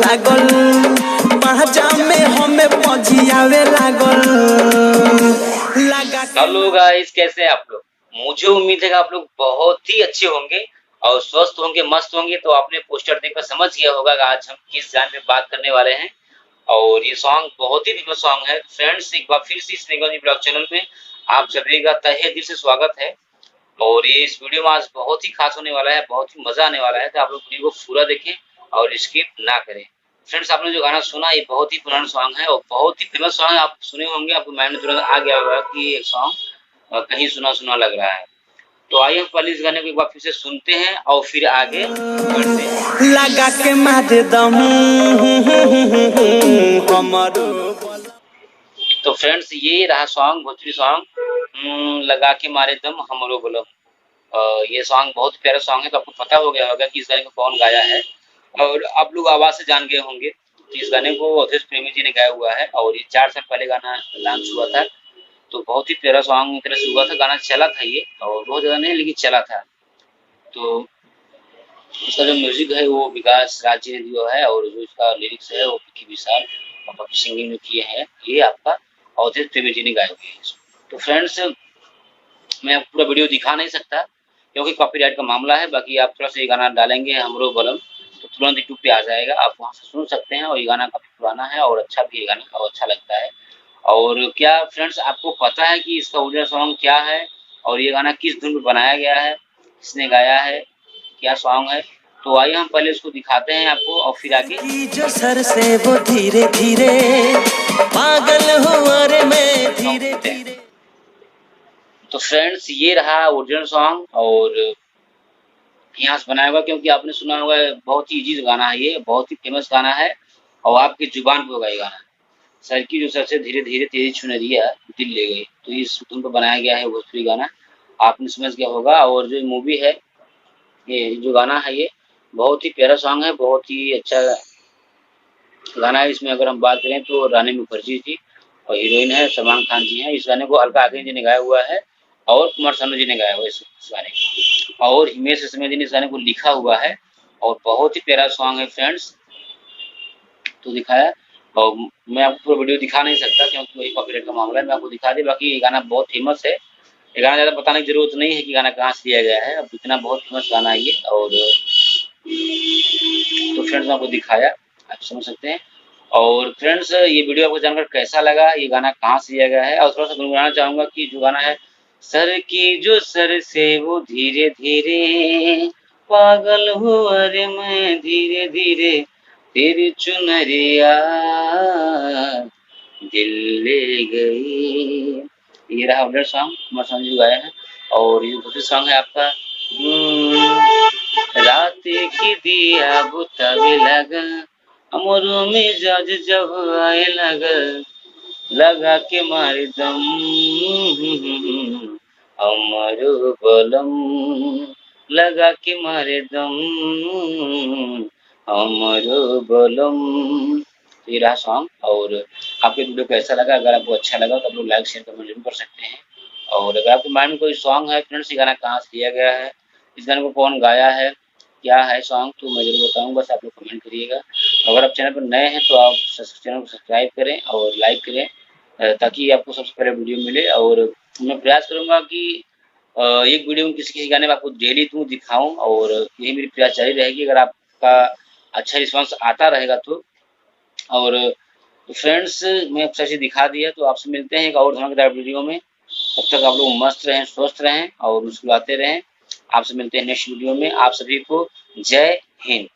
लागल महाजा में हमें पजियावे लागल लगा। हेलो गाइस, कैसे हैं आप लोग? मुझे उम्मीद है कि आप लोग बहुत ही अच्छे होंगे और स्वस्थ होंगे, मस्त होंगे। तो आपने पोस्टर देखकर समझ गया होगा कि आज हम किस गाने पे बात करने वाले हैं। और ये सॉन्ग बहुत ही फेमस सॉन्ग है। फ्रेंड्स, एक बार फिर से इस निगम ब्लॉग चैनल में आप सभी का तहे दिल से स्वागत है। और ये इस वीडियो में आज बहुत ही खास होने वाला है, बहुत ही मजा आने वाला है। तो आप लोग वीडियो को पूरा देखें और स्किप ना करें। फ्रेंड्स, आपने जो गाना सुना ये बहुत ही पुराना सॉन्ग है और बहुत ही फेमस सॉन्ग है। आप सुने होंगे, आपको माइंड में तुरंत आ गया होगा कि ये सॉन्ग कहीं सुना सुना लग रहा है। तो आइए हम पहले इस गाने को एक बार फिर से सुनते हैं और फिर आगे बढ़ते हैं। लगा के मारे दम हमारो। तो फ्रेंड्स, ये रहा सॉन्ग, भोजपुरी सॉन्ग लगा के मारे दम हमरो बलम। ये सॉन्ग बहुत प्यारा सॉन्ग है। तो आपको पता हो गया होगा कि इस गाने को कौन गाया है और आप लोग आवाज से जान गए होंगे। तो इस गाने को अवधेश प्रेमी जी ने गाया हुआ है और ये 4 साल पहले गाना लॉन्च हुआ था। तो बहुत ही प्यारा सॉन्ग एक तरह से हुआ था, गाना चला था ये, और बहुत ज़्यादा नहीं लेकिन चला था। तो इसका जो म्यूजिक है वो विकास राज जी ने दिया है और जो इसका लिरिक्स है वो विकी विशाल और बाकी सिंगिंग जो किए हैं ये आपका अवधेश प्रेमी जी ने गाए हुए हैं। तो फ्रेंड्स, मैं आपको पूरा वीडियो दिखा नहीं सकता क्योंकि कॉपीराइट का मामला है। बाकी आप थोड़ा सा ये गाना डालेंगे हमरो बलम तो तुरंत यूट्यूब पे आ जाएगा, आप वहाँ से सुन सकते हैं। और ये गाना काफी पुराना है और अच्छा भी ये गाना और अच्छा लगता है। और क्या फ्रेंड्स, आपको पता है कि इसका ओरिजिनल सॉन्ग क्या है और ये गाना किस धुन पे बनाया गया है, किसने गाया है, क्या सॉन्ग है? तो आइए हम पहले उसको दिखाते हैं आपको और फिर आगे जो सर से वो धीरे धीरे पागल हुआ रे मैं धीरे धीरे। तो फ्रेंड्स, ये रहा ओरिजिनल सॉन्ग और यहाँ से बनाया हुआ, क्योंकि आपने सुना होगा बहुत ही इजी गाना है, ये बहुत ही फेमस गाना है और आपकी जुबान पे होगा ये गाना। सर की जो सबसे धीरे धीरे तेजी चुनरिया दिल ले गई, तो इस धुन पर बनाया गया है भोजपुरी गाना। आपने समझ गया होगा। और जो मूवी है, ये जो गाना है ये बहुत ही प्यारा सॉन्ग है, बहुत ही अच्छा गाना है। इसमें अगर हम बात करें तो रानी मुखर्जी जी और हीरोइन है सलमान खान जी हैं। इस गाने को अलका याग्निक जी ने गाया हुआ है और कुमार सानू जी ने गाया हुआ है इस गाने को, और हिमेश रेशमिया जी ने इस गाने को लिखा हुआ है और बहुत ही प्यारा सॉन्ग है फ्रेंड्स। तो दिखाया, और मैं आपको पूरा वीडियो दिखा नहीं सकता क्योंकि वही कॉपीराइट का मामला है। मैं आपको दिखा दी, बाकी ये गाना बहुत फेमस है। ये गाना ज़्यादा बताने की जरूरत नहीं है कि गाना कहाँ से लिया गया है, अब इतना बहुत फेमस गाना है ये। और तो फ्रेंड्स, मैं आपको दिखाया, आप समझ सकते हैं। और फ्रेंड्स, ये वीडियो आपको जानकर कैसा लगा, ये गाना कहाँ से लिया गया है, और थोड़ा सा गुनगुनाना चाहूंगा कि जो गाना है सर की जो सर से वो धीरे धीरे पागल हुआ रे मैं धीरे धीरे तेरी चुनरिया दिल ले गई। ये रहा ऑर्डर सॉन्ग, कुमार सानू जी गाया है। और ये दूसरी सॉन्ग है आपका रात की दिया बुतावे लगा अमरो में जज जब आए लगा के मारे दम अमरो बलम लगा के मारे दम अमरो बलम। ये रहा सॉन्ग। और आपके वीडियो को कैसा लगा? अगर आपको अच्छा लगा तो आप लोग लाइक शेयर कमेंट जरूर कर सकते हैं। और अगर आपके माइंड में कोई सॉन्ग है फ्रेंड्स, ये गाना कहाँ से लिया गया है, इस गाने को कौन गाया है, क्या है सॉन्ग, तो मैं जरूर बताऊंगा, बस आप लोग कमेंट करिएगा। अगर आप चैनल पर नए हैं तो आप चैनल को सब्सक्राइब करें और लाइक करें ताकि आपको सबसे पहले वीडियो मिले। और मैं प्रयास करूंगा कि एक वीडियो में किसी किसी गाने में आपको डेली दूँ दिखाऊं, और यही मेरी प्रयास जारी रहेगी अगर आपका अच्छा रिस्पॉन्स आता रहेगा तो। और तो फ्रेंड्स, मैं कुछ ऐसे दिखा दिया, तो आपसे मिलते हैं एक और धमाकेदार वीडियो में। तब तक आप लोग मस्त रहें, स्वस्थ रहें और मुस्कुराते रहें। आपसे मिलते हैं नेक्स्ट वीडियो में। आप सभी को जय हिंद।